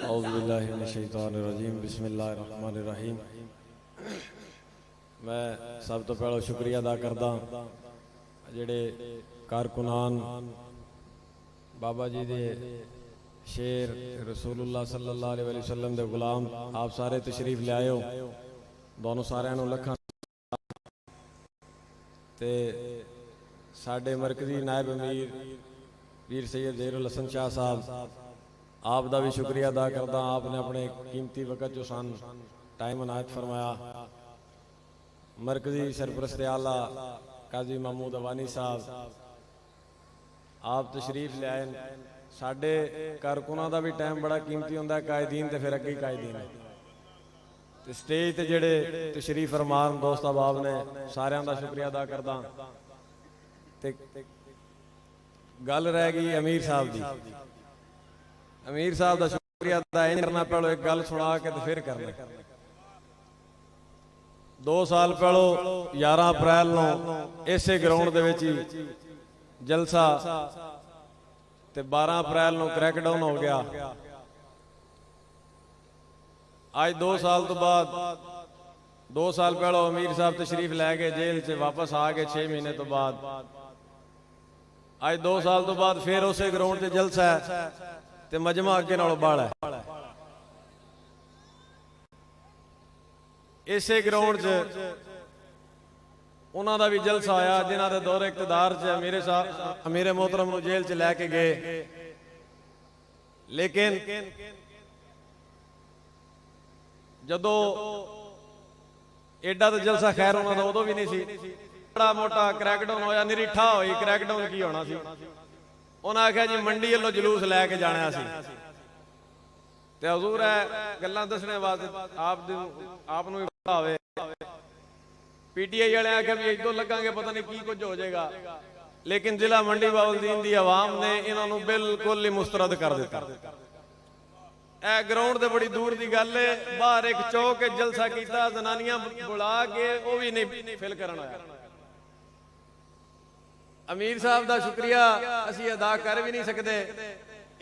औज़ुबिल्लाहिमिनश्शैतानिर्रजीम बिस्मिल्लाहिर्रहमानिर्रहीम। मैं सब तो पहले शुक्रिया अदा करदा जेड़े कारकुनान बाबा जी दे शेर रसूलुल्लाह सल्लल्लाहु अलैहि वसल्लम दे गुलाम आप सारे तशरीफ ले आए हो। दोनों सारे लखा ते साडे मरकजी नायब अमीर वीर सैयद ज़हीरुल हसन शाह साहब आप दा भी शुक्रिया अदा करदा। आपने अपने कीमती वक़्त जो सन टाइम अनायत फरमाया। मरकजी सरपरस्त आला काजी महमूद अवानी साहब आप तशरीफ ले आए। साडे कारकुनां दा भी टाइम बड़ा कीमती हुंदा। कायदीन ते फिर अगे कायदीन है ते स्टेज ते जेड़े तशरीफ फरमान दोस्त अहबाब ने सारियां दा शुक्रिया अदा करदा। ते गल रह गई अमीर साहब दी। अमीर साहब का शुक्रिया अदा करना। पहलो एक गल सुना के तो फिर करना। 2 साल पहलो 11 अप्रैल नूं इसे ग्राउंड दे विच जलसा ते 12 अप्रैल नूं क्रैकडाउन हो गया। आज 2 साल तो बाद 2 साल पहलो अमीर साहब तशरीफ लै गए जेल से वापस आ गए 6 महीने तो बाद। आज 2 साल तो बाद फिर उसे ग्राउंड से जलसा है ते मजमा अगे नालों बाहर है। इसे ग्राउंड च उन्हां दा भी जलसा आया जिन्हां दे दौरे इक्तदार च अमीर मोहतरम नूं जेल च लैके गए। लेकिन जदों एडा तो जलसा खैर उन्हां दा उदों भी नहीं सी। बड़ा मोटा क्रैकडाउन होया। निरीठा होई क्रैकडाउन की होना सी। उन्हें आख्या जी मंडी वालों जलूस लैके जाना सी ते हजूर है गल्लां दसने वास्ते आप नूं भी पता होवे। पीटीआई वाले आख्या भी इदों लगांगे पता नहीं की कुछ हो जाएगा। लेकिन जिला मंडी बाउलदीन दी आवाम ने इन्हां नूं बिल्कुल ही मुस्तरद कर दिता। ए ग्राउंड ते बड़ी दूर दी गल है। बाहर एक चौक जलसा कीता जनानियां बुला के वो भी नहीं फिल करन आया। अमीर साहब का शुक्रिया असी अदा कर भी नहीं सकते।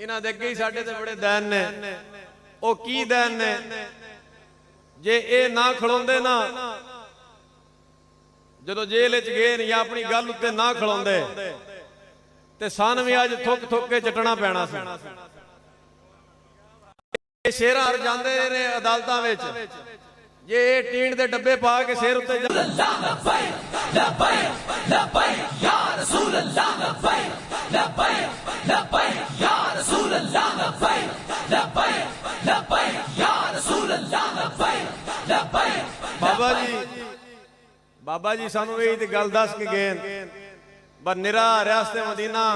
इन्हां दे अगे ही साडे ते बड़े दैन ने। ओ की दैन ने जे ए ना खड़ोंदे ना जदों जेल च गए या अपनी गल उत्ते ना खड़ोंदे ते सन भी अज थुक थुक के चटना पैना सी। शेर हर जांदे ने अदालतां विच जे टीन दे डब्बे पा के सिर उत्ते बाबा जी सानू यही गल दस के गए पर निरा रियासत मदीना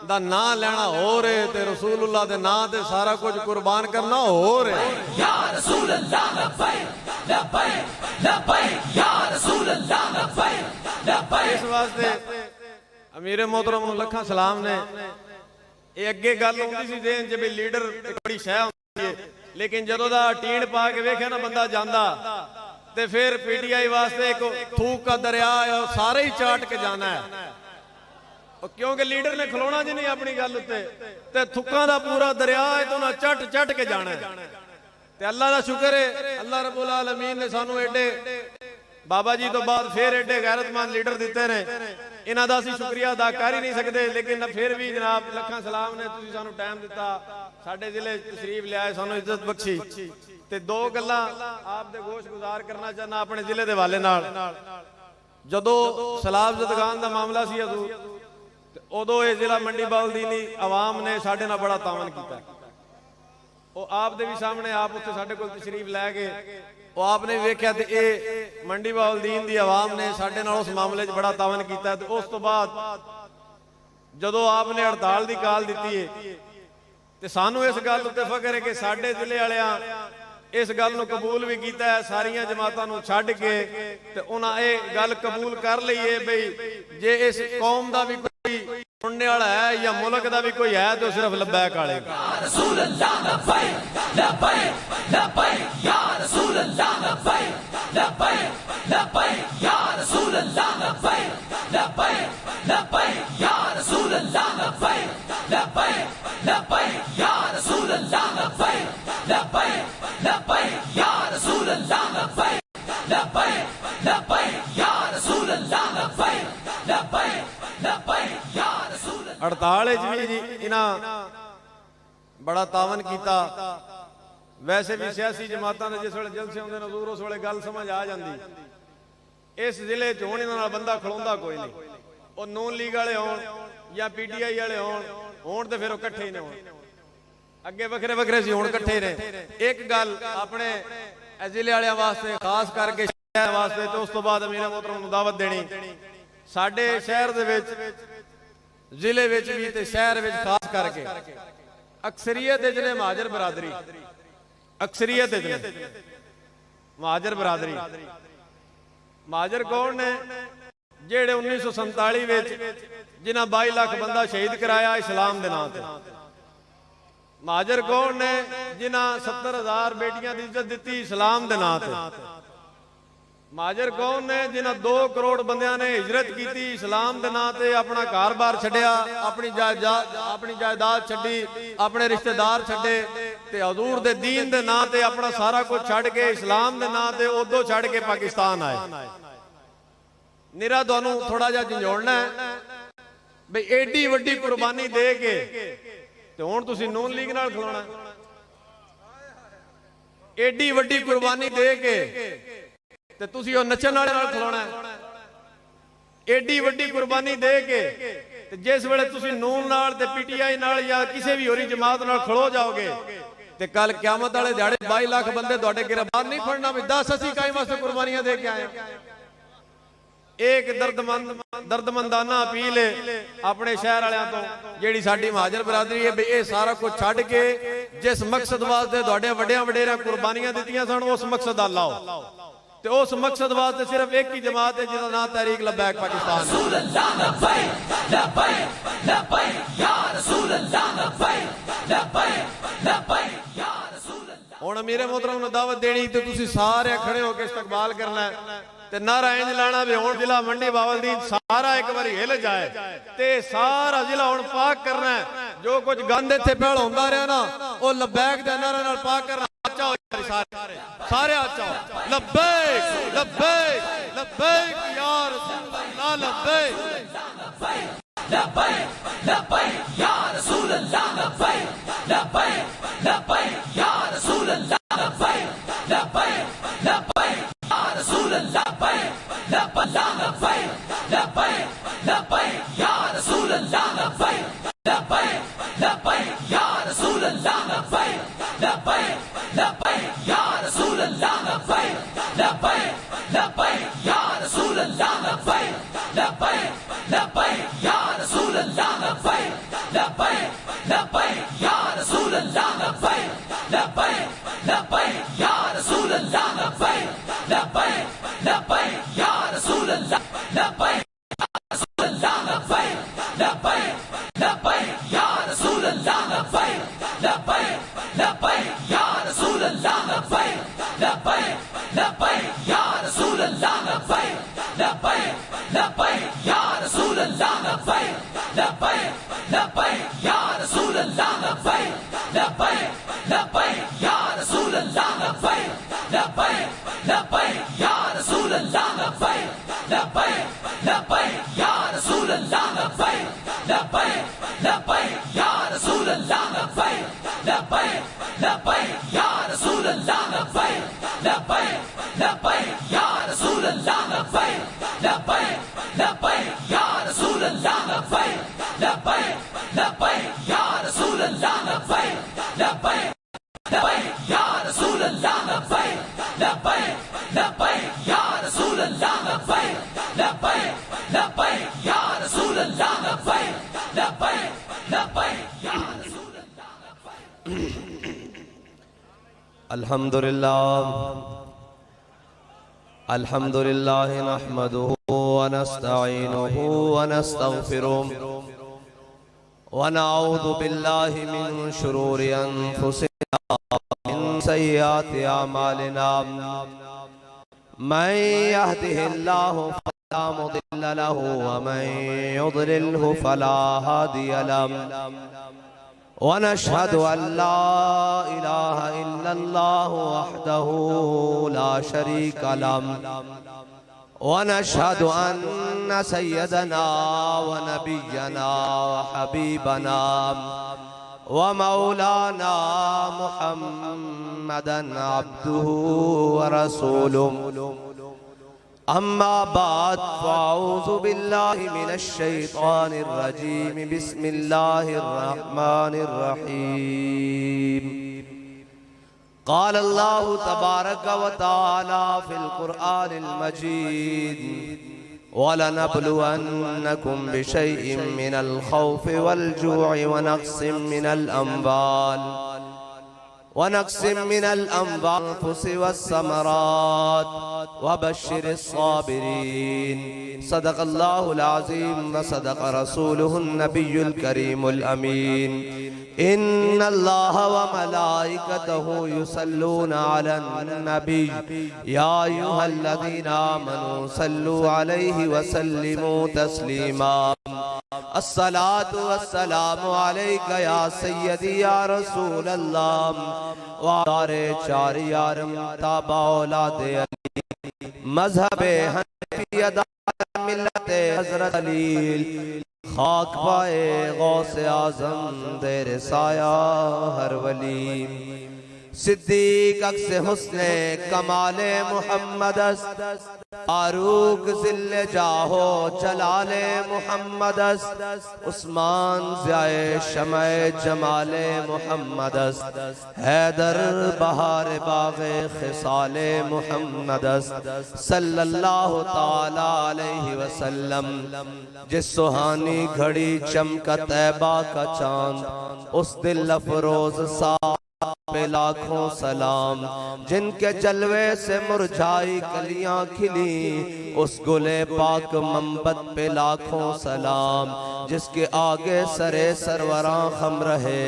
दा ना लेना हो रहे ते रसूलुल्लाह दे ना ते सारा कुछ कुर्बान करना हो रहे। या रसूलुल्लाह लब्बैक लब्बैक लब्बैक या रसूलुल्लाह लब्बैक लब्बैक। इस वास्ते अमीर मोहतरम नूं लखां सलाम ने। ये अगे गल होंदी सी देन च भी लीडर बड़ी शह होंदी है। लेकिन जदों दा टीण पा के वेख्या ना बंदा जांदा ते फिर पीटीआई वास्ते एक थूक का दरिया है और सारे ही चाट के जाना है। क्योंकि लीडर ने खलोना जी नहीं अपनी गल उत्ते ते थुक्कां दा पूरा दरिया है तो ना चट चट के जाना है। ते अल्लाह दा शुक्र है अल्लाह रब्बुल आलमीन ने सानू एडे बाबा जी तो बाद फिर एडे गैरतमंद लीडर दिते ने। इन्हां दा असीं शुक्रिया अदा कर ही नहीं सकते। लेकिन फिर भी जनाब लखां सलाम ने तुसीं सानू टाइम दिता साडे जिले तशरीफ ले आए सानू इज्जत बख्शी ते 2 गल्लां आप दे गोश गुजार करना चाहना अपने जिले दे वाले नाल। जदों सलाब जदगान दा मामला सी उदों ये जिला मंडी बाउलदीनी आवाम ने साडे नाल बड़ा तावन कीता। वो आप दे भी सामने आप उत्थे साडे कोल तशरीफ लै गए। वो आपने वेख्या ते ए मंडी बाउलदीन दी आवाम ने साडे नाल उस मामले च बड़ा तावन कीता। ते उस तो बाद जदों आपने हड़ताल दी काल दित्ती है ते सानू इस गल उत्ते फखर है कि साडे जिले वालियां इस गल नूं कबूल भी कीता है। सारियां जमातां नूं छड्ड के ते उन्हां ए गल कबूल कर लई है बई जे इस कौम दा भी कोई सुनने वाला है या मुल्क दा भी कोई है तो सिर्फ लब्बैक आलेगा। या रसूलुल्लाह लब्बैक लब्बैक लब्बैक या रसूलुल्लाह लब्बैक लब्बैक लब्बैक या रसूलुल्लाह लब्बैक लब्बैक लब्बैक या रसूलुल्लाह लब्बैक लब्बैक लब्बैक या रसूलुल्लाह लब्बैक हड़ताल भी जी इन्हां बड़ा तावन किया। वैसे भी सियासी जमातां दे जिस वेले जलसे होंदे ने हजूर उस वेले गल समझ आ जाती। इस जिले च हुण इन्हां नाल बंदा खलोंदा कोई नहीं, वो नून लीग वाले होण या PTI वाले होण ते फिर वो इकट्ठे ही ने होण। अगे वखरे वखरे सी हुण इकट्ठे ने। एक गल अपने जिले वालियां वास्ते खास करके शहर वास्ते ते उस तो बाद अमीर मोहतरम नूं दावत देनी। साडे शहर दे विच जिले विच भी ते शहर विच खास करके अक्सरीयत ने महाजर बरादरी, अक्सरीयत ने महाजर बरादरी। महाजर कौन ने? जेड़े 1947 विच जिन्हां 22 लाख बंदा शहीद कराया इस्लाम दे नाम ते। महाजर कौन ने? जिन्हां 70,000 बेटियां दी इज्जत दी इस्लाम दे नाम ते। महाजर कौन ने? जिन्हां 2 करोड़ बंदियां ने हिजरत की इस्लाम दे नाम ते, अपना घर बार छड्या, अपनी जायदाद छड्डी, अपने रिश्तेदार छड्डे ते हजूर दे दीन दे नाम ते अपना सारा कुछ छड्ड के इस्लाम दे नाम ते उदों छड्ड के पाकिस्तान आए। निरा तुहानूं थोड़ा जिहा झंझोड़ना है बई एडी वड्डी कुर्बानी दे के ते हुण तुसीं नून लीग नाल खलोणा। एडी वड्डी कुर्बानी दे के ते तुसीं ओह नचण वाले नाल खलोणा। एडी वड्डी कुर्बानी दे के ते जिस वेले तुसीं नून नाल ते PTI नाल या किसी भी होरी जमात नाल खलो जाओगे ते कल क़यामत वाले दिहाड़े 22 लाख बंदे तुहाडे गिरफ्तार नहीं फड़ना भी 10 ਅਸੀਂ काई वास्ते कुर्बानियां दे के आए। एक दर्दमंदाना अपील है अपने शहर वालियां तो जेड़ी साडी महाजर बरादरी है भी ये सारा कुछ छड्ड के जिस मकसद वास्ते तुहाडे वड्डियां वडेरियां कुर्बानियां दित्तियां सन उस मकसद दा लाओ। ते उस मकसद वास्ते सिर्फ एक ही जमात है जिसका नाम तहरीक लब्बैक पाकिस्तान है। हुण अमीर मोहतरम नूं दावत देनी ते तुसीं सारे खड़े होकर इस्तकबाल करना है ते नारा इंज लाना भी हुण जिला मंडी बावलदीन सारा एक बारी हिल जाए ते सारा जिला हुण पाक करना है। जो कुछ गंद इत्थे पहल होंदा रहा ना वो लब्बैक दे नारे नाल पाक करना। सारे अच्छा लब्बैक लब्बैक लब्बैक या रसूल अल्लाह लब्बैक लब्बैक लब्बैक या रसूल अल्लाह लब्बैक लब्बैक लब्बैक या रसूल अल्लाह लब्बैक लब्बैक लब्बैक या रसूल अल्लाह लब्बैक लब्बैक लब्बैक लब्बैक या रसूल अल्लाह लब्बैक लब्बैक लब्बैक या रसूल अल्लाह लब्बैक लब्बैक लब्बैक या रसूल अल्लाह लब्बैक लब्बैक लब्बैक या रसूल अल्लाह लब्बैक लब्बैक लब्बैक या रसूल अल्लाह लब्बैक लब्बैक लब्बैक या रसूल अल्लाह लब्बैक लब्बैक लब्बैक या रसूल अल्लाह लब्बैक लब्बैक लब्बैक या रसूल अल्लाह लब्बैक रसूल अल्लाह लब्बैक लब्बैक लब्बैक या रसूल अल्लाह लब्बैक लब्बैक लब्बैक या रसूल अल्लाह लब्बैक लब्बैक लब्बैक या रसूल अल्लाह लब्बैक लब्बैक लब्बैक या रसूल अल्लाह लब्बैक लब्बैक लब्बैक या रसूल अल्लाह लब्बैक लब्बैक लब्बैक या रसूल अल्लाह लब्बैक लब्बैक लब्बैक या रसूल अल्लाह लब्बैक लब्बैक लब्बैक या रसूल अल्लाह लब्बैक लब्बैक लब्बैक या रसूल अल्लाह लब्बैक लब्बैक लब्बैक या रसूल अल्लाह लब्बैक लब्बैक लब्बैक या रसूल अल्लाह लब्बैक लब्बैक लब्बैक या रसूल अल्लाह लब्बैक लब्बैक लब्बैक या रसूल अल्लाह लब्बैक लब्बैक लब्बैक या रसूल अल्लाह लब्बैक लब्बैक लब्बैक या रसूल अल्लाह लब्बैक लब्बैक लब्बैक या रसूल अल्लाह लब्बैक लब्बैक लब्बैक या रसूल अल्लाह लब्बैक। अल्हम्दुलिल्लाह अल्हम्दुलिल्लाह नहमदुहु व नस्तईनुहु व नस्तगफिरुह व नऊज़ु बिल्लाहि मिन शुरूरि अनफुसिना मिन सय्यिआति अमालिना मन यहदिहिल्लाहु फला मुदिल्ल लहु व मन युद्लिल्हु फला हादिय लहु व नशहदु अन ला इलाहा इल्लल्लाहु वहदहु ला शरीका लहु वनशहदु अन्ना सय्यदना व नबिय्यना व हबीबना व मौलाना मुहम्मदन अब्दुहु व रसूलुहु अम्मा बाद फ़अऊज़ु बिल्लाहि मिनश शैतानिर रजीम बिस्मिल्लाहिर रहमानिर रहीम क़ाल अल्लाहु तबारक व तआला फ़िल क़ुरआनिल मजीद वलनब्लुवन्नकुम बिशैइन मिनल खौफ़ि वल जू'i व नक़्सिम मिनल अम्वाल वनक़्सिम मिनल अनफ़ुसि वस्समरात वबश्शिरिस साबिरीन सदक़ल्लाहुल अज़ीम व सदक़ रसूलुहुन नबियुल करीमुल अमीन इन्नल्लाह व मलाइकतहु युसल्लूना अलन नबी या अय्युहल्लज़ीना आमनू सल्लु अलैहि व सल्लिमू तस्लीमा अस्सलातु वस्सलामु अलैका या सय्यदी या रसूल अल्लाह वारे चार यारम ताबा औलादे अली मज़हबे हनफी अदा मिल्लते हज़रत अलील खाक पाए गौसे आज़म तेरे साया हर वली सिद्दीक अक्स हुस्ने कमाले मुहम्मद फारूक ज़िल्ले जाहो जलाले मुहम्मद उस्मान ज़ियाए शमए जमाले मुहम्मद हैदर बहार बाग़े खिसाले मुहम्मद सल्लल्लाहु ताला अलैहि वसल्लम जिस सुहानी घड़ी चमका तैबा का चांद उस दिल अफरोज सा पे लाखों सलाम जिनके जलवे से मुरझाई कलियां खिली उस गुले पाक मंबत पे लाखों सलाम जिसके आगे सरे सरवरां खम रहे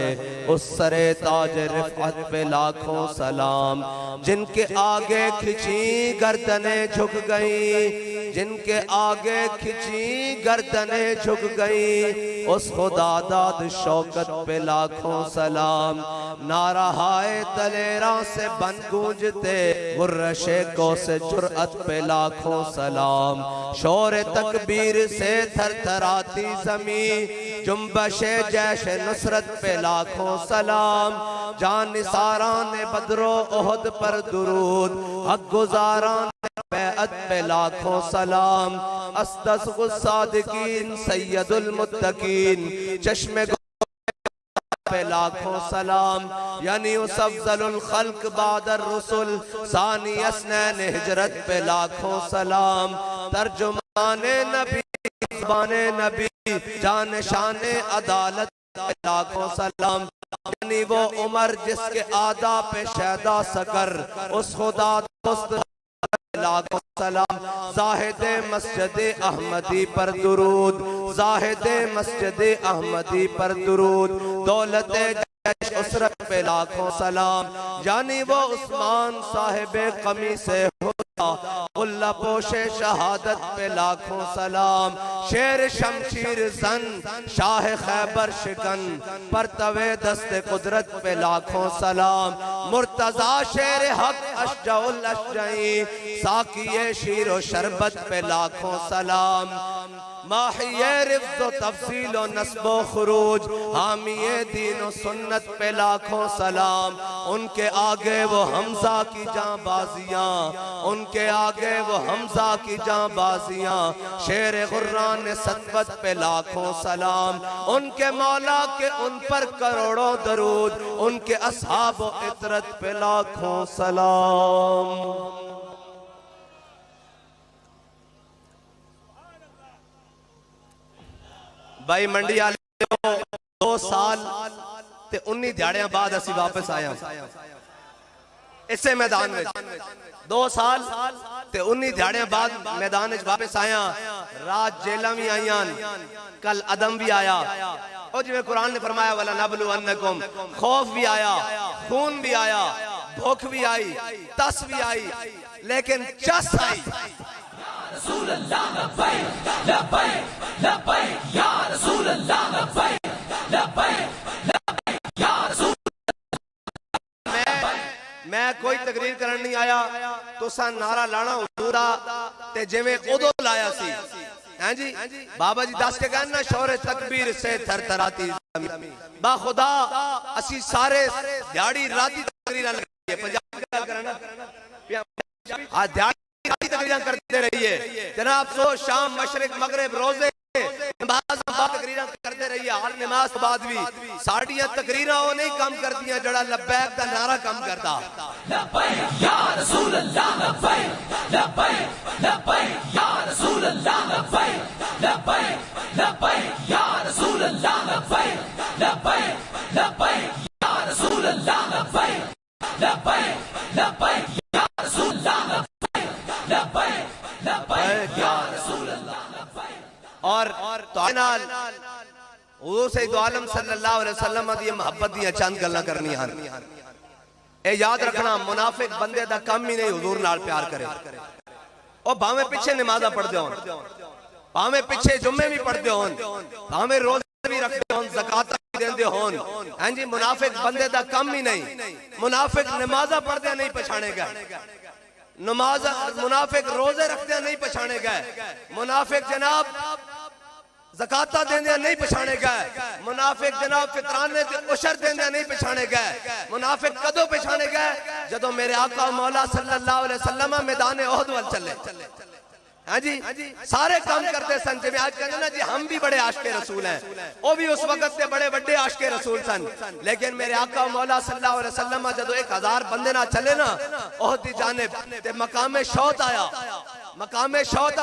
उस सरे ताज रिफ़अत पे लाखों सलाम जिनके आगे खिंची गर्दनें झुक गई जिनके आगे खिंची गर्दनें झुक गई उस खुदा दाद शौकत पे लाखों सलाम नारा हाय तलेरा से बन गूंजते गुर्रशे को से जुर्अत पे लाखों सलाम शोर तकबीर से थरथराती जमी जुम्बशे जैश नुसरत पे लाखों सलाम जान निसारा ने बदरो ओहद पर दुरूद हक गुजारा बैअत पे लाखों सलाम अस्दक़ुस सादिकीन सैयदुल मुत्तकीन चश्मे पे लाखों सलाम यानी उस अफ़ज़लुल खल्क़ बादर रसूल सानी अस्नैन हिजरत पे लाखों सलाम तर्जुमाने नबी ज़बाने नबी जान शाने अदालत पे लाखों सलाम यानी वो उमर जिसके आदा पे शहदा सकर उस खुदा दोस्त लाखों सलाम ज़ाहिद मस्जिद अहमदी पर दुरूद ज़ाहिद मस्जिद अहमदी पर दुरूद दौलत उसरत पे लाखों सलाम यानी वो उस्मान साहिब कमी से होता उल्ला पोशे शहादत पे लाखों सलाम शेर शमशीर जन शाह खैबर शिकन पर तवे दस्ते कुदरत पे लाखों सलाम मुर्तजा शेर हक अशजाउल अशजाई साकिये शीरो शरबत पे लाखों सलाम माहिए रिफ्ज़ व तफ़सील व नस्ब व खुरूज हामिए दीन व सुन्नत पे लाखों सलाम उनके आगे वो हमजा की जांबाजियां उनके आगे वो हमजा की जांबाजियां शेर गुर्रान सतवत पे लाखों सलाम उनके मौला के उन पर करोड़ों दरूद उनके असहाब व इतरत पे लाखों सलाम। भाई मंडी आले 2 साल ते 19 दिहाड़ियां बाद असी वापस आया इसे मैदान में 2 साल ते 19 दिहाड़ियां बाद मैदान में वापस आया रात जेलां भी आईयां कल अदम भी आया और जिवें कुरान ने फरमाया वला नबलुवन्नकुम खौफ भी आया खून भी आया भूख भी आई तस भी आई लेकिन चस आई रसूल अल्लाह लब्बैक लब्बैक लब्बैक या रसूल अल्लाह लब्बैक लब्बैक लब्बैक या रसूल मैं कोई तकरीर करने नहीं आया तो सा नारा लाना हुजूर दा ते जिवें उदों लाया सी हैं जी बाबा जी दस के कहना शौरे तकबीर से थरथराती ज़मीन बाखुदा असी सारे दिहाड़ी राती तकरीरां लगी पंजाबी गल करना आ दिहाड़ी राती तकरीरां करते रहिए जनाब सो शाम मशरिक मगरिब रोजे नमाज बाद तकरीरां करते रहिए हर नमाज के बाद भी साड़ियां तकरीरां वो नहीं कम करदियां जड़ा लब्बैक दा नारा कम करदा लब्बैक या रसूल अल्लाह लब्बैक लब्बैक लब्बैक या रसूल अल्लाह लब्बैक लब्बैक लब्बैक या रसूल अल्लाह लब्बैक लब्बैक लब्बैक या रसूल अल्लाह लब्बैक लब्बैक लब्बैक या रसूल अल्लाह लब्बैक लब्बैक लब्बैक या रसूल अल्लाह और हुजूर सैयद आलम सल्लल्लाहु अलैहि वसल्लम दी मोहब्बत दी चंद गल्लां करनी हन ए याद रखना मुनाफिक बंदे दा काम ही नहीं हुजूर नाल प्यार करे ओ भावें पीछे नमाज़ां पढ़दे होन भावें पीछे जुम्मे भी पढ़दे होन भावें रोजे भी रखदे होन ज़कात भी देंदे होन हां जी मुनाफिक बंदे दा काम ही नहीं मुनाफिक नमाज़ां पढ़दे नहीं पछाणेगा नमाज मुनाफिक रोजे रखते नहीं पछाणे गए मुनाफिक जनाब ज़काता देंदे नहीं पछाणे गए मुनाफिक जनाब फितराने ते उशर देंदे नहीं पछाणे गए मुनाफिक कदों पछाणे गए जदों मेरे आका मौला सल्लल्लाहु अलैहि वसल्लम मैदान ओहद वल चले हाँ जी सारे काम करते सन जिवें आज कहते ना जी हम भी बड़े आशिक़े रसूल हैं वो भी उस वक्त से बड़े बड़े आशिक़े रसूल सन लेकिन मेरे आका मौला सल्लल्लाहु अलैहि वसल्लम जदों 1000 बंदे ना चले ना ओहद दी जानिब ते मकामे शौत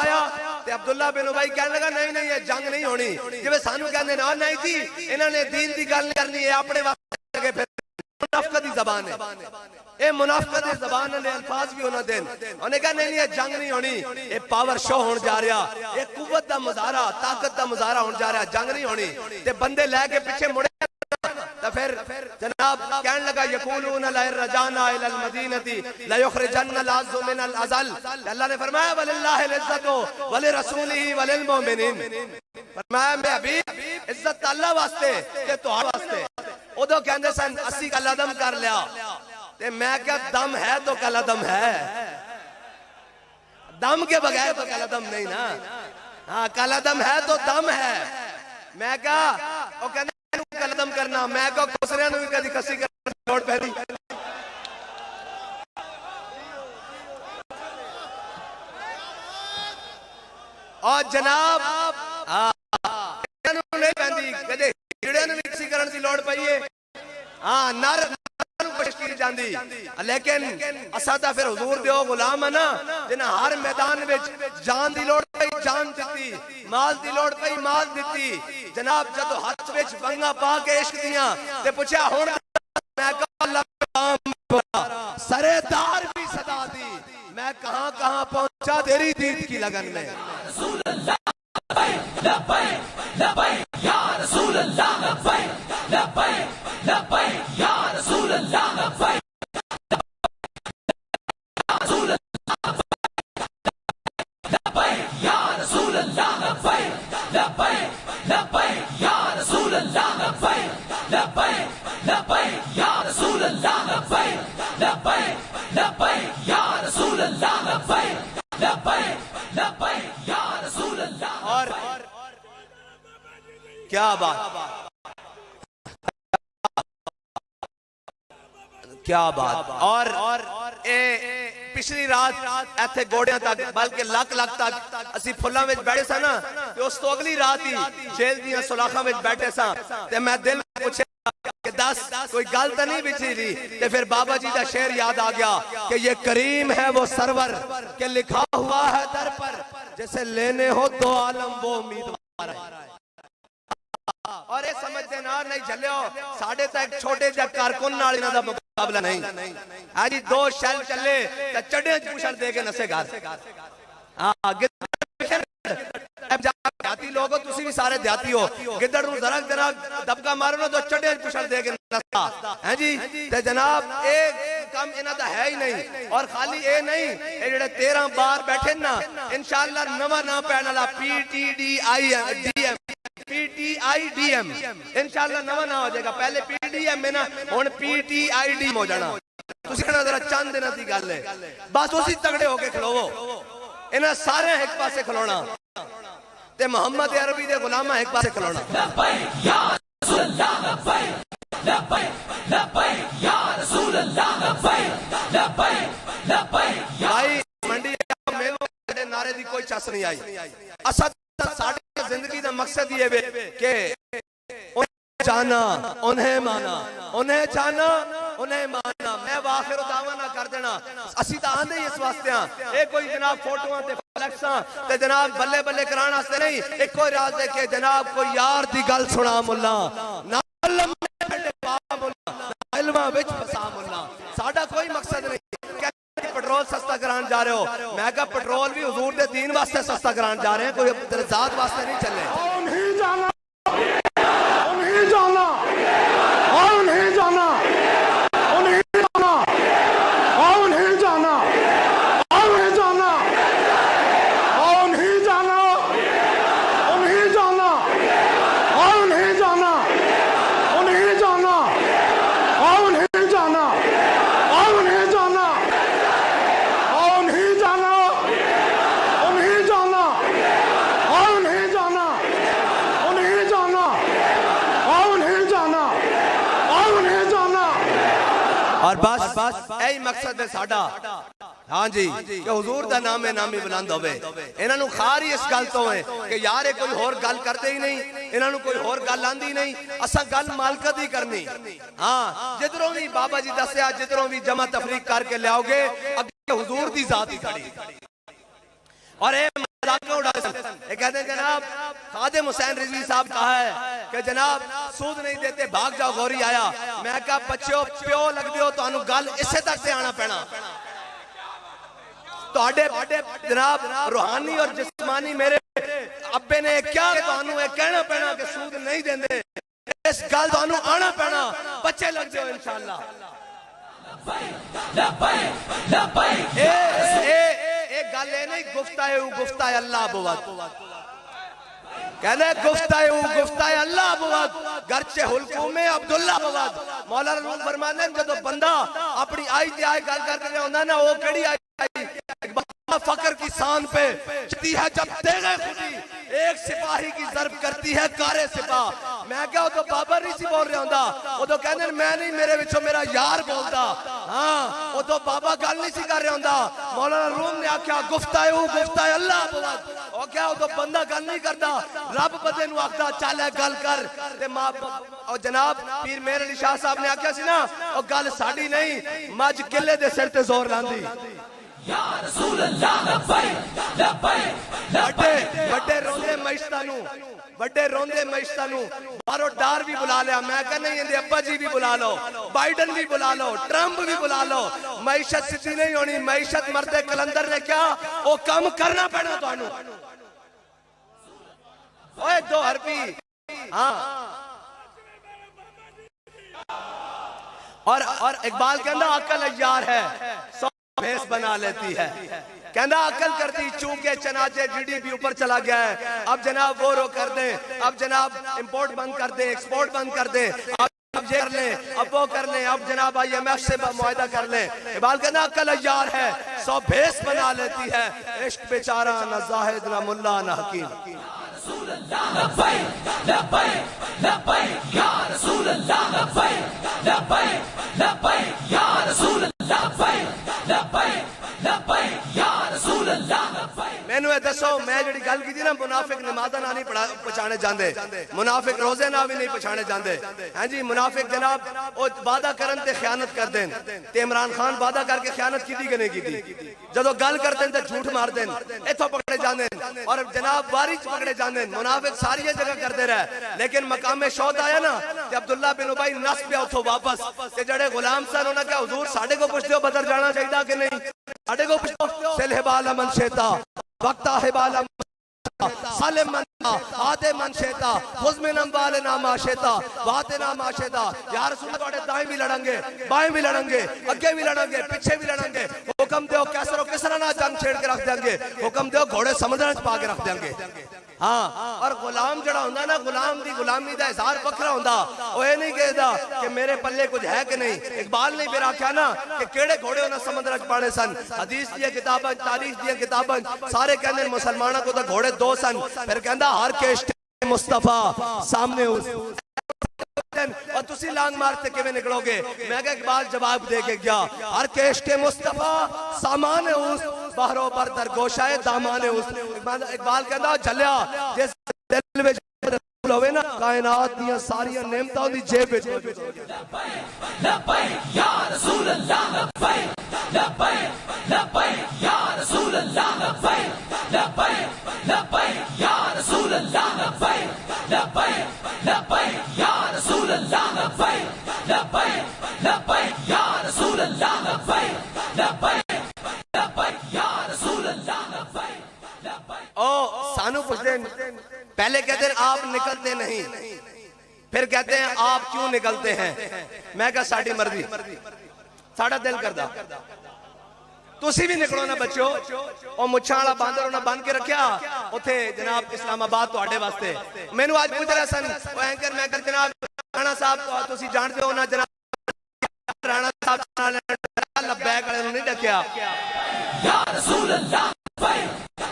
आया ते अब्दुल्ला बिन उबई कहने लगा नहीं नहीं ये जंग नहीं होनी जिवें सानू कहंदे ना नहीं जी इन्होंने दीन दी गल करनी है अपने वास्ते लगे फिर मुनाफिक दी ज़बान है ए मुनाफिक दी ज़बान ने अल्फाज भी होना देन उन्हें कहा नहीं ये जंग नहीं होनी ये पावर शो होने जा रहा ये कुव्वत दा मुजाहरा ताकत दा मुजाहरा होने जा रहा जंग नहीं होनी ते बंदे लेके पीछे मुड़े तो फिर जनाब कहने लगा यकूलून ला रजाना इलल मदीनती ला युखरिजन्ना लाज़ु मिनल अज़ल अल्लाह ने फरमाया वलिल्लाहिल इज्जतु वलि रसूलिही वलिल मोमिनीन फरमाया मैं अभी इज्जत अल्लाह वास्ते ते तुहाडे वास्ते उदों कहंदे सन असी कल अदम कर लिया ते मैं क्या दम है तो कल अदम है दम के बगैर तो कल अदम नहीं ना हाँ कल अदम है तो दम है मैं क्या वो कहंदे कलदम करना मैं को खुसरिया भी कभी कसी कर लोड़ पहली और जनाब नहीं पहनती कदे हीड़े भी कसी करन दी लोड़ पई है हां नर कोशिश की जांदी लेकिन असा ता फिर हुजूर दे ओ गुलाम है ना जिन्हां हर मैदान विच जान दी लोड़ पई जान दित्ती माल दी लोड़ पई माल दित्ती जनाब जदों हाथ विच बंगा पा के इश्क दियां ते पूछया हुण मैं अल्लाह सरेदार भी सदा दी मैं कहां पहुंचा तेरी दीद की लगन में रसूल अल्लाह लब्बैक लब्बैक या रसूल अल्लाह लब्बैक लब्बैक लब्बैक या रसूल अल्लाह लब्बैक लब्बैक या रसूल अल्लाह लब्बैक लब्बैक लब्बैक या रसूल अल्लाह लब्बैक लब्बैक लब्बैक या रसूल अल्लाह लब्बैक लब्बैक लब्बैक या रसूल अल्लाह लब्बैक लब्बैक लब्बैक या रसूल अल्लाह और क्या बात क्या बात और ए पिछली रात ऐथे गोड़ियां तक बल्कि लक तक असी फुल्लां विच बैठे सा ना ते उस तो अगली रात ही जेल दियां सुलाखां विच बैठे सा ते मैं दिल पूछया कि दस कोई गल तो नहीं बिछी रही ते फिर बाबा जी का शेर याद आ गया कि ये करीम है वो सरवर के लिखा हुआ है दर पर जैसे लेने हो दो आलम वो उम्मीदवार है और ये समझते ना नहीं झलियो साढ़े तक छोटे जा कारकुन नाल इना दा मुकाबला नहीं आज दो शैल चले ते चढ़े पूछड़ दे के नसे घर हां जाती लोगो तुसी भी सारे जाती हो गिद्दड़ नु जरा जरा दबका मारो ना तो चढ़े पूछड़ दे के नसा हैं जी ते जनाब एक काम इना दा है ही नहीं और खाली ए नहीं ए जेड़े 13 बार बैठे ना इंशाअल्लाह नवा ना पैण वाला PTDIM PTIDM इंशाअल्लाह नवा ना हो जाएगा पहले PDM है ना हुन PTIDM हो जाना तुसी कहना जरा चंद दिनां दी गल है बस उसी तगड़े होके खलोवो इन्हें सारे एक पासे खलोना ते मोहम्मद अरबी दे गुलामा एक पासे खलोना। भाई मंडी मेरे नारे दी कोई चस नहीं आई। असा साडी जिंदगी दा मकसद ये वे के जाना उन्हें माना, उन्हें जाना उन्हें माना। मैं आखिर दावा ना कर देना असी तो आंदे ही इस वास्ते हां। ये कोई जनाब फोटोआं ते फ्लैक्सां ते जनाब बल्ले बल्ले कराने वास्ते नहीं। एक कोई राज दे के जनाब कोई यार दी गल सुना मुल्ला ना इल्मा विच फसा मुल्ला। साडा कोई मकसद नहीं पेट्रोल सस्ता कराने जा रहे हो। मैं कहा पेट्रोल भी हुजूर दे दीन वास्ते सस्ता कराने जा रहे हैं, कोई जात वास्ते नहीं चले। नहीं जाना, नहीं जाना, नहीं जाना, नहीं जाना, नहीं जाना, नहीं जाना, नहीं जाना, नहीं जाना, नहीं जाना, नहीं जाना, नहीं जाना, नहीं जाना, नहीं जाना, नहीं जाना, नहीं जाना, नहीं जाना, नहीं जाना, नहीं जाना। और बस यही मकसद है साडा। हाँ जी कि हुजूर दा नाम है नामी बुलंद होवे। इन्हां नूं खार ही इस गल तो है कि यार ये कोई होर गल करते ही नहीं, इन्हां नूं कोई होर गल आंदी नहीं। असा गल मालकत ही करनी। हाँ जिधरों भी बाबा जी दस्या जिधरों भी जमा तफरीक करके लियाओगे अगे हुजूर दी जात ही खड़ी। और ये कहते हैं जनाब खादिम हुसैन रिजवी साहब कहा है कि जनाब सूद नहीं देते भाग जाओ गौरी आया। मैं कहा बच्चों प्यो लगते हो तो गल इसे तक से आना पैना। जनाब रूहानी और जिस्मानी मेरे अब्बे ने क्या कहना पैना कि सूद नहीं देंगे। इस गल तो आना पैना, बच्चे लग जाओ इंशाअल्लाह। गल नहीं गुफ्ता है अल्लाह बुवत कहने गुफ्ता है अल्लाह बुवत गर्चे हुलकुमे अब्दुल्ला बुवत। मौला रूम फरमाते हैं जब बंदा अपनी आई ते आए गल करके होंदा ना वो केड़ी आई फकर की शान पे चलती है जब तेगे खुदी एक सिपाही की जर्ब करती है कारे सिपा। मैं क्या तो बाबा नहीं सी बोल रहा होंदा, वो तो कहने मैं नहीं मेरे विचों मेरा यार बोलता। हाँ वो तो बाबा गल नहीं सी कर रहा होंदा। मौलाना रूम ने आख्या गुफ्ता है अल्लाह बुवत। वो क्या वो तो बंदा गल नहीं करता, रब बंदे नूं आखदा चल गल कर ते मां। और जनाब पीर मेहर अली शाह साहब ने आख्या सी ना वो गल साडी नहीं मज किले दे सिर ते जोर लांदी। या रसूल अल्लाह बड़े रोंदे मईशता नूं बारो डार भी बुला लिया। मैं कह नहीं इंदे अब्बा जी भी बुला लो, बाइडन भी बुला लो, ट्रंप भी बुला लो। मईशत सिद्धी नहीं होनी। मईशत मरते कलंदर ने क्या वो काम करना पैना तुहानू। ओए दो हरपी हाँ। और इकबाल कहना अकल अय्यार है भैंस बना लेती है। कहना अकल करती चूके चनाचे जीडीपी ऊपर चला गया है। अब जनाब वो रो कर दे, अब जनाब इंपोर्ट बंद कर दे, एक्सपोर्ट बंद कर दे, अब ये कर ले, अब वो कर ले, अब जनाब IMF से मुआहदा कर ले। इकबाल कहना अकल अय्यार है 100 भैंस बना लेती है। इश्क बेचारा न जाहिद न मुल्ला न हकीम। मैनू दसो मैं जी गल की ना मुनाफिक नमाज़ा ना नहीं पछाने जाते, मुनाफिक रोजे ना भी नहीं पछाने जाते हैं जी। मुनाफिक जनाब वो वादा करन ते खयानत कर देन ते इमरान खान वादा करके खयानत की कि नहीं की। जदों गल करते तो झूठ मार देन इथों पकड़े जाते और जनाब वारी च पकड़े जाते। मुनाफिक सारी जगह करते रहे लेकिन मकामे शौद आया ना ते अब्दुल्ला बिन उबई नस पिया उथों वापस ते जड़े गुलाम सन उन्होंने कहा हुजूर साडे को पुछदे हो बदर जाना चाहिए कि नहीं, साडे को पुछो सिलहिबाल मन शेता वक्ता हिबाल सालिम मन आते मन शेता खुजमे नंबाले नामा शेता वाते नामा शेता। या रसूल तुम्हारे दाएं भी लड़ेंगे बाएं भी लड़ेंगे अगे भी लड़ेंगे पीछे भी लड़ेंगे। हुक्म दो कैसरो किसरा ना जंग छेड़ के रख देंगे, हुक्म दो घोड़े समुद्र में पा के रख देंगे। हाँ, और गुलाम जड़ा होंदा ना, गुलाम दी गुलामी दा इज़हार वखरा होंदा। ओ ये नहीं कहदा कि मेरे पल्ले कुछ है कि नहीं। इकबाल ने फिर आख्या ना कि केड़े घोड़े उन्हें समुद्र च पाने सन। हदीस दी किताबां, तारीख दी किताबां सारे कहंदे मुसलमानों को तो घोड़े दो सन। फिर कहंदा हर के मुस्तफा सामने उस और तुसी लांग मारते किवें निकलोगे। मैं कहा इकबाल जवाब दे के गया, हर केश के मुस्तफा सामान उस बहरो पर दरगोशाए दामान उस। इकबाल कहंदा झलिया जिस दिल विच रसूल होवे ना, कायनात दी सारी नेमतां दी जेब विच। लब्बैक या रसूल अल्लाह, लब्बैक लब्बैक लब्बैक या रसूल अल्लाह, लब्बैक लब्बैक लब्बैक या रसूल अल्लाह, लब्बैक लब्बैक लब्बैक या रसूल अल्लाह, लब्बैक लब्बैक लब्बैक या रसूल अल्लाह, लब्बैक लब्बैक लब्बैक या रसूल अल्लाह, लब्बैक। ओ सानू पुछदे हैं, पहले कहते हैं आप निकलते नहीं, फिर कहते हैं आप क्यों निकलते हैं। मैं कहा साडी मर्जी, साडा दिल करदा। तुसी भी निकलो ना बच्चो। और मुछां वाला बांदर उन्हें बन के रखा उथे जनाब इस्लामाबाद तुहाडे वास्ते। मैनू आज पूछ रहा सन एंकर, मैं कर जनाब राणा साहब तुसी जानते हो ना जनाब, राणा साहब लब्बैक वाले नहीं डकिया। या रसूल अल्लाह लब्बैक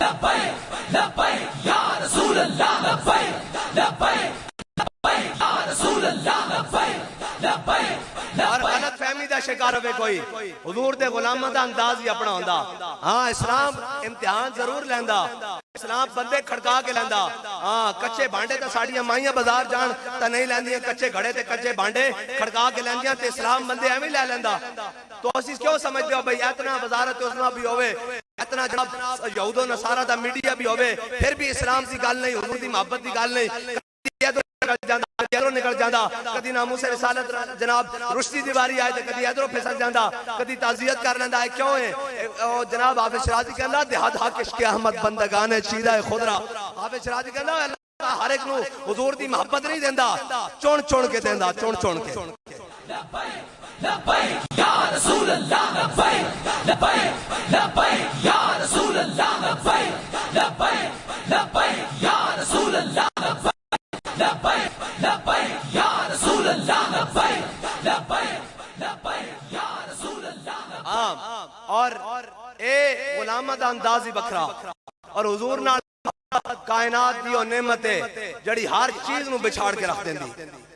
लब्बैक लब्बैक या रसूल अल्लाह, लब्बैक लब्बैक लब्बैक या रसूल अल्लाह, लब्बैक लब्बैक। और गलत फहमी का शिकार होवे कोई, हुजूर दे गुलामां दा अंदाज ही अपना होंदा। हाँ, इस्लाम इम्तिहान जरूर लैंदा, इस्लाम बंदे खड़का के लैंदा। हाँ, कच्चे भांडे तो साड़ियां माइयां बाजार जान तो नहीं लैंदियां, कच्चे घड़े ते कच्चे भांडे खड़का के लैंदियां, ते इस्लाम बंदे एवें लै लैंदा। तो असीं क्यों समझदे हो भाई इतना वजारत उस्मा भी होवे, इतना जनाब यहूदो नसारा दा मीडिया भी होवे, फिर भी इस्लाम की गल नहीं, हुजूर दी मोहब्बत की गल नहीं। निकल जाता, कदी नामूस रिसालत जनाब रुश्ती दी वारी आए तो कदी इधरों फिसल जाता, कदी ताज़ियत कर लेंदा है। क्यों है जनाब हाफिज शराजी कहंदा देहात हक इश्क़ अहमद बंदगान है चीदा है खुदरा। हाफिज शराजी कहंदा अल्लाह हर एक नू हुजूर दी मोहब्बत नहीं देंदा, चुन चुन के देंदा, चुन चुन के। लब्बैक या रसूल अल्लाह, लब्बैक लब्बैक लब्बैक या रसूल अल्लाह, लब्बैक लब्बैक लब्बैक या रसूल अल्लाह, लब्बैक लब्बैक या रसूल अल्लाह, लब्बैक लब्बैक लब्बैक या रसूल अल्लाह। और ए गुलामा दा अंदाज ही बखरा और हुजूर नाल कायनात दी ओ नेमत है जड़ी हर चीज नु बिछाड़ के रख देंदी।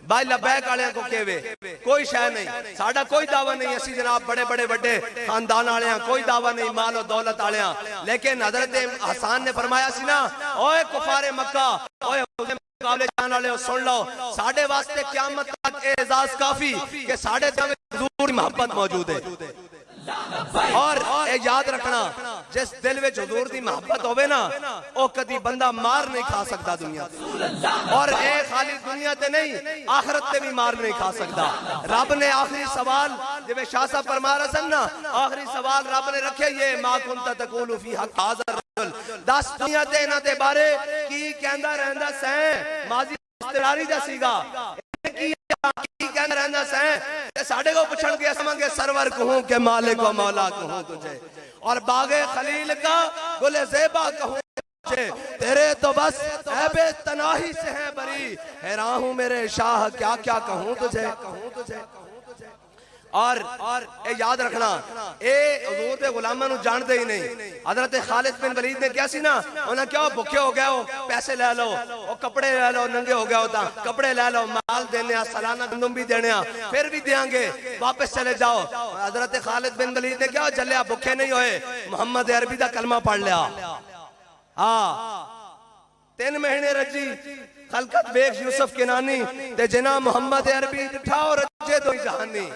भाई लब्बैक वाले को केवे कोई शय नहीं, साडा कोई दावा नहीं, असी जनाब बड़े बड़े बड़े खानदान वाले कोई दावा नहीं, माल और दौलत वाले। लेकिन हजरत हसन ने फरमाया सी ना, ओए कुफारे मक्का, ओए मुकाबले जाने वाले सुन लो, साडे वास्ते क़यामत तक एजाज काफी कि साडे दिल में हुजूर की मोहब्बत मौजूद है। और याद रखना, जिस दिल में हुजूर की मोहब्बत होवे ना, ओ कदी बंदा मार नहीं खा सकता दुनिया। और ए खाली दुनिया ते नहीं, आखिरत ते भी मार नहीं खा सकता। रब ने आखिरी सवाल जिवें शाह साहब फरमा रहे सन ना, आखिरी सवाल रब ने रखे ये मा कुंता तकूलु फी हक हाज़र रजुल, 10 दुनिया ते इन्हां दे बारे की कहंदा रहंदा सैं, माजी इस्तरारी दा सीगा की कहंदा रहंदा सैं, ते साडे को पुछण के असमांगे सरवर कहूं के मालिक व मौला कहूं तुझे, और बागे खलील का गुले ज़ेबा कहूं तेरे तो बस ऐबे तनाही से है बरी, हैरान हूं मेरे शाह क्या क्या कहूं तुझे, कहूं तुझे। और ए याद रखना, ए हुजूर दे गुलामां नु जानदे ही नहीं। हजरत खालिद बिन वलीद ने क्या सी ना, उन्हें क्यों भुखे हो गए हो, पैसे ले लो, और कपड़े ले लो, नंगे हो गए हो ता कपड़े ले लो, माल देने सालाना गंदम भी देने फिर भी देंगे, वापस चले जाओ। हजरत खालिद बिन वलीद ने क्या चलिया, भुखे नहीं होए, मोहम्मद अरबी दा कलमा पढ़ लिया। हाँ, 3 महीने रजी खलकत बेग यूसुफ किनानी ते जना मोहम्मद अरबी उठा और रजे दो जहानी।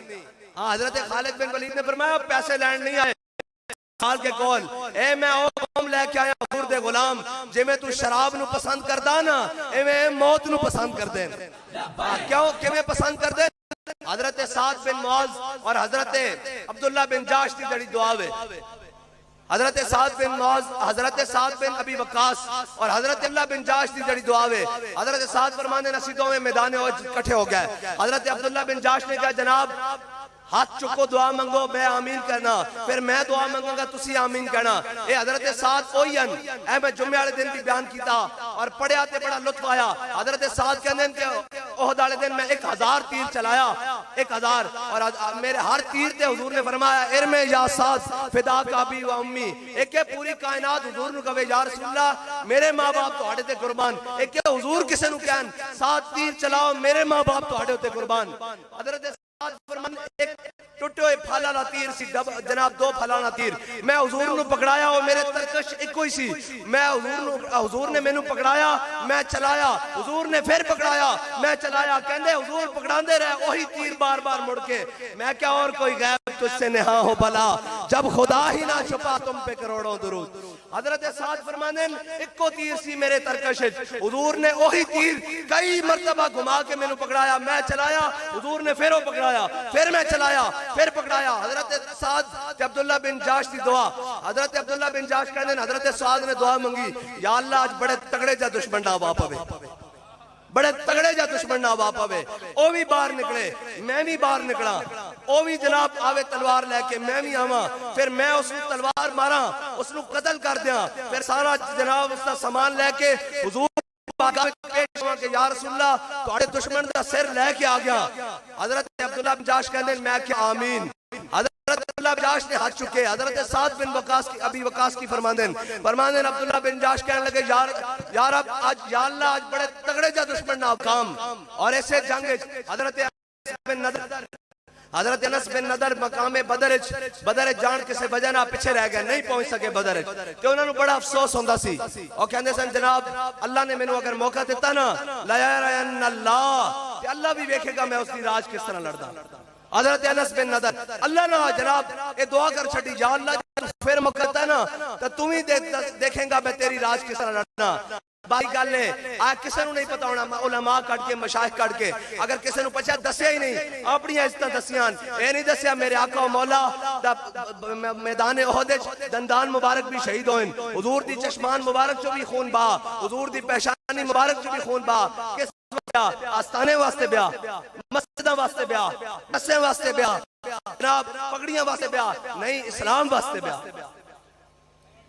हाँ, हजरत खालिद बिन वलीद ने फरमाया पैसे लैंड नहीं आए खाल के कौल, ए मैं ओ कौम लेके आया हुजूर दे गुलाम, जिवें तू शराब नु पसंद करदा ना, एवें मौत नु पसंद कर दे। क्यों किवें पसंद कर दे? हजरत साद बिन मुआज और हजरत अब्दुल्ला बिन जाश दी जड़ी दुआ है। हजरत साद बिन मुआज, हजरत साद बिन अबी वक्कास और हजरत अब्दुल्ला बिन जाश दी जड़ी दुआ है। हजरत साद फरमाने नसीदों में मैदान इकट्ठे हो गए। हजरत अब्दुल्ला बिन जाश ने कहा जनाब हाथ चुको दुआ मंगो मैं आमीन कहना फिर मैं दुआ मंगांगा तुसी आमीन कहना ये हजरत साद ओही हन ऐ मैं जुम्मे वाले दिन भी बयान कीता और पढ़िया ते बड़ा लुत्फ आया हजरत साद कहंदे कि ओहद वाले दिन मैं 1000 तीर चलाया 1000 और मेरे हर तीर ते हुजूर ने फरमाया इरमे या साद फिदा का भी व उम्मी एक है पूरी कायनात हुजूर नु कहे या रसूल अल्लाह मेरे मां बाप तुहाडे ते कुर्बान एक है हुजूर किसे नु कहन 7 तीर चलाओ मेरे मां बाप तुहाडे ते कुर्बान हजरत एक टुटे हुए फलाना तीर सी जनाब 2 फलाना तीर मैं हुजूर नु पकड़ाया और मेरे तरकश एको ही सी मैं हुजूर ने मेनू पकड़ाया मैं चलाया हुजूर ने फिर पकड़ाया मैं चलाया कहंदे हुजूर पकड़ांदे रहे वही तीर बार बार मुड़ के मैं क्या और कोई गैब तुझसे नेहा हो भला जब खुदा ही ना छुपा तुम पे करोड़ों दुरूद हजरत साद फरमाने एको तीर सी मेरे तरकश हुजूर ने वही तीर कई मर्तबा घुमा के मेनू पकड़ाया मैं चलाया हुजूर ने फिर पकड़ाया फिर मैं चलाया फिर पकड़ाया हजरत साद अब्दुल्ला बिन जाश की दुआ हजरत अब्दुल्ला बिन जाश कहते हैं हजरत साद ने दुआ मांगी या अल्लाह आज बड़े तगड़े जा दुश्मन ना वा पवे बड़े तगड़े जा दुश्मन ना वा पवे ओ भी बाहर निकले मैं भी बाहर निकला ओ भी जनाब आवे तलवार लेके मैं भी आवा फिर मैं उसनु तलवार मारा उसनु कत्ल कर दिया फिर सारा जनाब उसका सामान लेके हुजूर के या रसूलल्लाह तुहाडे दुश्मन दा सिर लेके आ गया हजरत अब्दुल्ला बिन जाश कहंदे मैं क्या आमीन हजरत अब्दुल्ला बिन जाश ने हाथ चुके हजरत साद बिन वकास की अभी वकास की फरमांदे अब्दुल्ला बिन जाश कहने लगे यार अब आज या अल्लाह आज बड़े तगड़े जा दुश्मन नाकाम और ऐसे जंग हजरत अनस बिन नदर मकामे बदर जान किसे वजह ना पिछे रह गए नहीं पहुंच सके बदर ते उन्हां नु बड़ा अफसोस होंदा सी और कहंदे सन जनाब अल्लाह ने मेनू अगर मौका दिता ना लयरन अल्लाह ते अल्लाह भी वेखेगा मैं उसकी राज किस तरह लड़दा हजरत अनस बिन नदर अल्लाह ना जनाब ये दुआ कर छड़ी या अल्लाह फिर मौका दिता ना तो तू ही देखेगा मैं तेरी राज किस तरह लड़ना बाई गल है आ किसे नु नहीं पता होना उलमा कट के मशाइख कट के अगर किसे नु पछा दसिया ही नहीं अपनी इज्जत दसियां ए नहीं दसिया मेरे आका मौला दा मैदान ओहद विच दंदान मुबारक भी शहीद होए हुजूर दी चश्मान मुबारक चो भी खून बहा हुजूर दी पेशानी मुबारक चो भी खून बहा किस आस्थाने वास्ते ब्याह मस्जिदां वास्ते ब्याह नशे वास्ते ब्याह जनाब पगड़ियां वास्ते ब्याह नहीं इस्लाम वास्ते ब्याह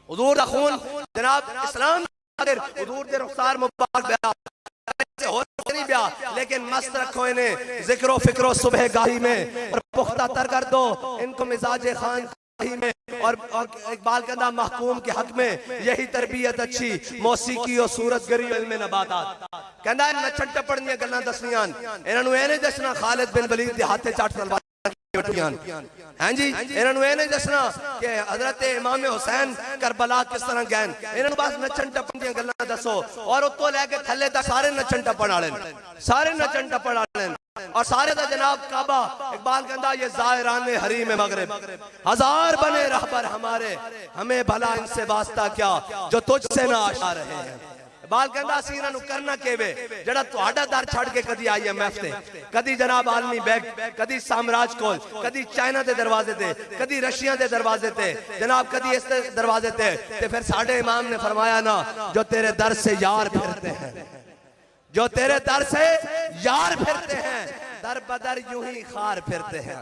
हुजूर दा खून जनाब इस्लाम हुजूर दे रुखसार मुबारक ब्याह हो नहीं ब्याह लेकिन मस्त रखो इन्हें जिक्रो फिक्रो सुबह गाही में और पुख्ता तर कर दो इनको मिजाज खान में और इकबाल कहना महकूम के हक में यही तरबियत अच्छी मौसीकी और सूरतगरी इल्म नबातात कहना नचन टपड़ दी गल्लां दसनियां इन्हां नु ए नहीं दसना खालिद बिन वलीद दे हाथे चाट तलवार हां जी इन्हां नु ए नहीं दसना कि हजरत इमाम हुसैन करबला किस तरह गए इन्हां नु बस नचन टपड़ दी गल्लां दसो और उत्तों लेके थल्ले तक सारे नचन टपड़ वाले सारे नचन टपड़ वाले और सारे दा जनाब काबा इकबाल कहंदा ये ज़ाहिरान हरीम मगरिब हजार बने रहबर हमारे हमें भला इनसे वास्ता क्या जो तुझसे ना आशा रहे हैं इकबाल कहंदा असीं इन्हां नु करना केवे जेड़ा तुहाडा दर छड़ के कदी IMF ते कदी जनाब आलमी बैंक कदी साम्राज कोल कदी चाइना दे दरवाजे ते कदी रशिया दे दरवाजे ते जनाब कदी इस दरवाजे ते फिर साडे इमाम ने फरमाया ना जो तेरे दर से यार फिरते हैं जो तेरे दर से यार फिरते हैं दर बदर यूं ही खार फिरते हैं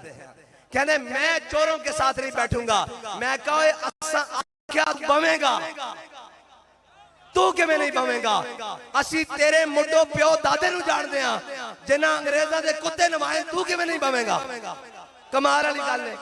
कहने मैं चोरों के साथ नहीं बैठूंगा मैं कहे क्या बवेगा तू कि मैं नहीं बवेगा असी तेरे मुंडो प्यो दादे नु जानदे हां जिन्हां अंग्रेजां दे कुत्ते नवाए तू कि मैं नहीं बवेगा कमाल वाली गल है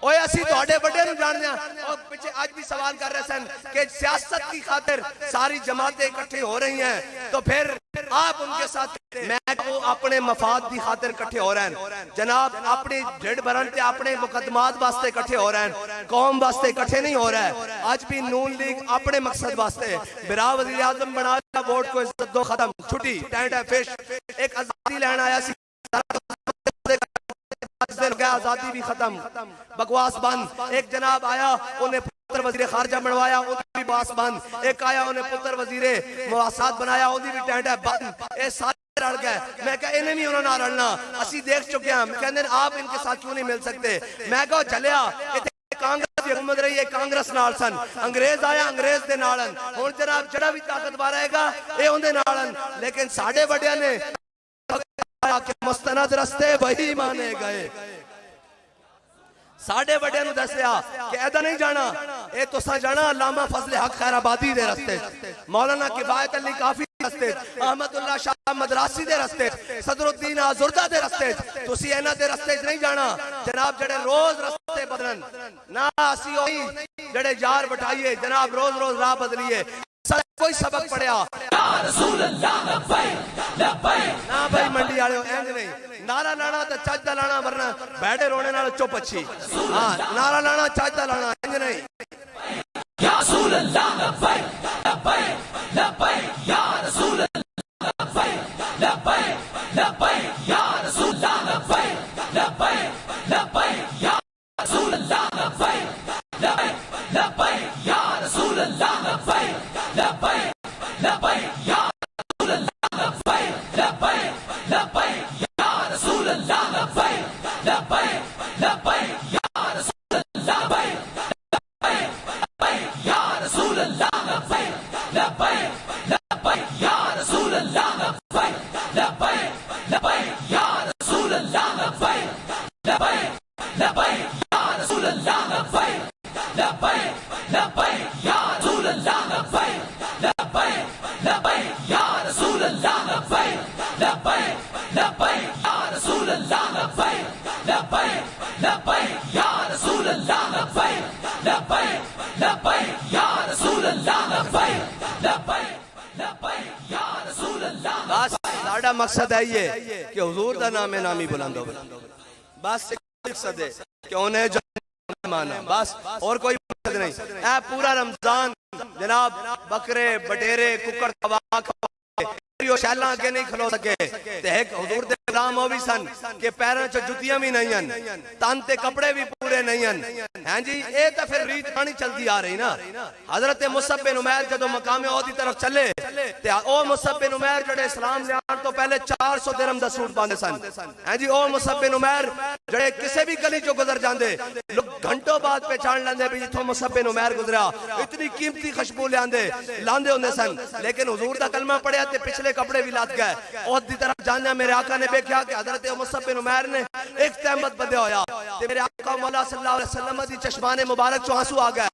ओए असी तुहाडे बड़े नु जानदे हां और पीछे आज भी सवाल कर रहे सन कि सियासत की खातिर सारी जमातें इकट्ठी हो रही हैं तो फिर आप उनके साथ मैं को अपने मफाद की खातिर इकट्ठे हो रहे हैं जनाब अपनी ढिड भरन ते अपने मुकदमात वास्ते इकट्ठे हो रहे हैं कौम वास्ते इकट्ठे नहीं हो रहा है आज भी नून लीग अपने मकसद वास्ते बिरा वजीर आजम बना वोट को इज्जत दो खत्म छुट्टी टेंट है फिश एक आजादी लेना आया सी आजादी भी खत्म बकवास बंद एक जनाब आया उन्हें पुत्र वजीर खारजा बनवाया उन्हें भी बास बंद एक आया उन्हें पुत्र वजीर मुआसात बनाया उन्हें भी टेंट है बंद ये सारे रल गए मैं कहा इन्हें भी उन्होंने रलना असी देख चुके हैं कहते आप इनके साथ क्यों नहीं मिल सकते मैं कहा चलिया कांग्रेस की हुकूमत रही है कांग्रेस नाल सन अंग्रेज आया अंग्रेज दे नालन हुण जनाब जड़ा भी ताकतवर आएगा ये उहदे नालन लेकिन साडे वड्डियां ने फरमाया कि मुस्तनद रस्ते वही माने गए। साढ़े बड़े नु दसिया कि ऐदा नहीं जाना, ए तुसा जाना अल्लामा फजल हक खैराबादी दे रस्ते, मौलाना किफायत अली काफी रस्ते, अहमदुल्ला शाह मदरासी दे रस्ते, सदरुद्दीन आजुर्दा दे रस्ते, तुसी इन्हां दे रस्ते नहीं जाना जनाब जड़े रोज रस्ते बदलन ना, असी ओही जड़े यार बठाइए जनाब रोज रोज राह बदलिए। कोई सबक पढ़िया ना भाई मंडी वाले इंज नहीं, नारा लाना तो चज दा लाना, वरना बैठे रोने नाल चुप अच्छी। हाँ नारा लाना चज दा लाना, इंज नहीं। या रसूल अल्लाह लब्बैक लब्बैक लब्बैक या रसूल अल्लाह लब्बैक लब्बैक लब्बैक या रसूल अल्लाह लब्बैक लब्बैक लब्बैक या रसूल अल्लाह लब्बैक लब्बैक लब्बैक या रसूल अल्लाह लब्बैक लब्बैक लब्बैक या रसूल अल्लाह लब्बैक लब्बैक लब्बैक या रसूल अल्लाह लब्बैक लब्बैक लब्बैक या रसूल अल्लाह लब्बैक लब्बैक या रसूल अल्लाह लब्बैक लब्बैक लब्बैक या रसूल अल्लाह लब्बैक लब्बैक लब्बैक या रसूल अल्लाह लब्बैक लब्बैक लब्बैक या रसूल अल्लाह लब्बैक लब्बैक लब्बैक या रसूल अल्लाह लब्बैक लब्बैक लब्बैक या रसूल अल्लाह लब्बैक लब्बैक लब्बैक या रसूल अल्लाह लब्बैक लब्बैक लब्बैक या रसूल अल्लाह लब्बैक लब्बैक लब्बैक या रसूल अल्लाह लब्बैक लब्बैक लब्बैक या रसूल अल्लाह। बस साडा मकसद है ये कि हुजूर दा नाम नामी बुलंद हो, बस मकसद है कि उन्हें माना, बस और कोई मकसद नहीं। ऐ पूरा रमजान जनाब बकरे बटेरे कुकर शैला अगे नहीं खलो सके, हुजूर दे गुलाम हो भी सन के पैरों च जुतियां भी नहीं हन, तन ते कपड़े भी पूरे नहीं हन। हैं जी ये तो फिर रीत पानी चलती आ रही ना। हजरत मुसअब बिन उमैर जदों मकाम औद की तरफ चले ते ओ मुसअब बिन उमैर जड़े इस्लाम लियाण तो पहले 400 दिरहम दा सूट पांदे सन। हैं जी ओ मुसअब बिन उमैर जड़े किसी भी गली चो गुजर जांदे लोग घंटों बाद पहचान लेंदे भी जिथों मुसअब बिन उमैर गुजरा, इतनी कीमती खुशबू लांदे हुंदे सन। लेकिन हुजूर दा कलमा पढ़िया ते पिछले कपड़े भी लत गए। औद दी तरफ जांदे मेरे आका ने देखा कि हजरत मुसअब बिन उमैर ने एक तहमत बदया होया ते मेरे आका मौला सल्लल्लाहु अलैहि वसल्लम दी चश्माने मुबारक चो आंसू आ गए।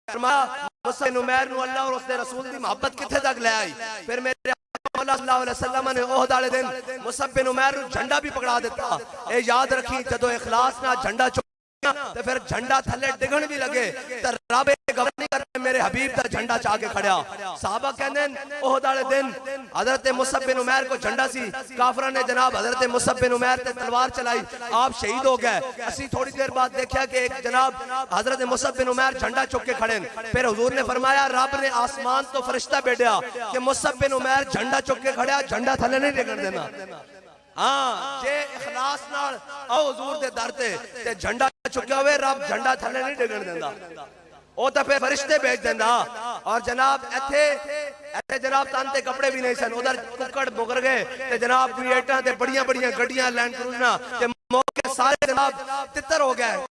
फरमाया मुसअब बिन उमैर नु अल्लाह और उसके रसूल दी मोहब्बत किथे तक ले आई। फिर मेरे मौला सल्लल्लाहु अलैहि वसल्लम ने ओहद वाले दिन मुसअब बिन उमैर नु झंडा भी पकड़ा दिता। ए याद रखी जदों इखलास नाल झंडा तो फिर झंडा थले डिगण भी लगे तो रब गवाही नहीं कर मेरे हबीब का झंडा चा के खड़िया। साहबा कहंदे ओहद वाले दिन हजरत मुसअब बिन उमैर को झंडा सी, काफरा ने जनाब हजरत मुसअब बिन उमैर ते तलवार चलाई, आप शहीद हो गए। असी थोड़ी देर बाद देखा कि एक जनाब हजरत मुसअब बिन उमैर झंडा चुक के खड़े। फिर हुजूर ने फरमाया रब ने आसमान तो फरिश्ता भेजा कि मुसअब बिन उमैर झंडा चुक के खड़िया, झंडा थले नहीं डिगण देना। हाँ जे इखलास नाल आओ हुजूर दे दर ते झंडा चुक्या हुए रब झंडा थले नहीं डिगण देंदा, ओ तो फिर फरिश्ते भेज देंदा। और जनाब इथे जनाब तन ते कपड़े भी नहीं सन, उधर कुकड़ मुकर गए ते जनाब क्रिएटा ते बड़ियां बड़ियां गड्डियां लैंड क्रूजर ते मौके सारे जनाब तितर हो गए।